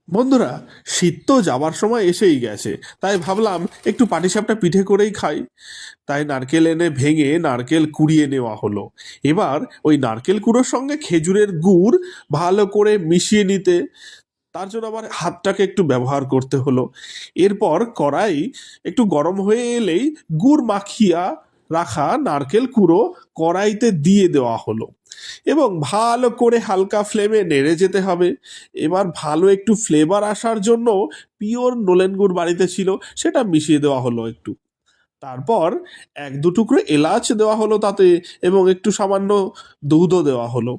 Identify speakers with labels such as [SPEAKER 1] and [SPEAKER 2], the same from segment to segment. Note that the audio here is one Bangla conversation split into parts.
[SPEAKER 1] বন্ধুরা, শীত তো যাবার সময় এসেই গেছে, তাই ভাবলাম একটু পাটিসাপটা পিঠে করেই খাই। তাই নারকেল এনে ভেঙে নারকেল কুড়িয়ে নেওয়া হলো। এবার ওই নারকেল কুড়োর সঙ্গে খেজুরের গুড় ভালো করে মিশিয়ে নিতে, তার জন্য আবার হাতটাকে একটু ব্যবহার করতে হলো। এরপর কড়াই একটু গরম হয়ে এলেই গুড় মাখিয়া রাখা নারকেল কুড়ো কড়াইতে দিয়ে দেওয়া হলো এবং ভালো করে হালকা ফ্লেমে নেড়ে যেতে হবে। এবার ভালো একটু ফ্লেভার আসার জন্য পিওর নোলেন গুড় বাড়িতে ছিল, সেটা মিশিয়ে দেওয়া হলো একটু। তারপর এক দু টুকরো এলাচ দেওয়া হলো তাতে, এবং একটু সামান্য দুধও দেওয়া হলো।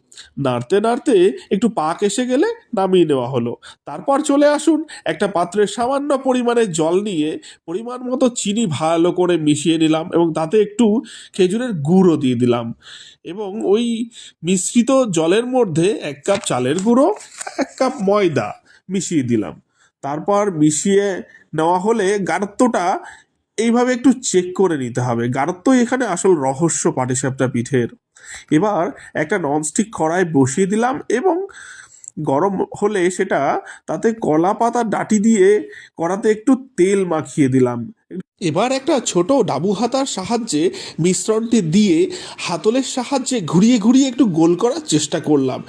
[SPEAKER 1] নাড়তে নাড়তে একটু পাক এসে গেলে নামিয়ে নেওয়া হলো। তারপর চলে আসুন, একটা পাত্রে সামান্য পরিমাণে জল নিয়ে পরিমাণ মতো চিনি ভালো করে মিশিয়ে নিলাম এবং তাতে একটু খেজুরের গুঁড়ো দিয়ে দিলাম, এবং ওই মিশ্রিত জলের মধ্যে 1 কাপ চালের গুঁড়ো, 1 কাপ ময়দা মিশিয়ে দিলাম। তারপর মিশিয়ে নেওয়া হলে গাঢ়ত্বটা এইভাবে একটু চেক করে নিতে হবে। গাঢ়ত্বই এখানে আসল রহস্য পাটিসাপটা পিঠের। এবার একটা ননস্টিক কড়াই বসিয়ে দিলাম এবং গরম হলে সেটা, তাতে কলা পাতা ডাঁটি দিয়ে কড়াতে একটু তেল মাখিয়ে দিলাম। এবার একটা ছোট ডাবু হাতার সাহায্যে মিশ্রণটি দিয়ে হাতলের সাহায্যে ঘুরিয়ে ঘুরিয়ে একটু গোল করার চেষ্টা করলাম।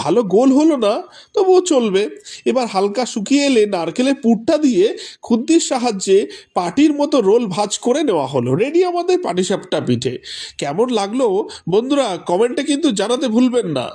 [SPEAKER 1] ভালো গোল হলো না, তবুও চলবে। এবার হালকা শুকিয়ে এলে নারকেলের পুরটা দিয়ে খুন্তির সাহায্যে পাটির মতো রোল ভাঁজ করে নেওয়া হলো। রেডি আমাদের পাটিসাপটা পিঠে। কেমন লাগলো বন্ধুরা, কমেন্টে কিন্তু জানাতে ভুলবেন না।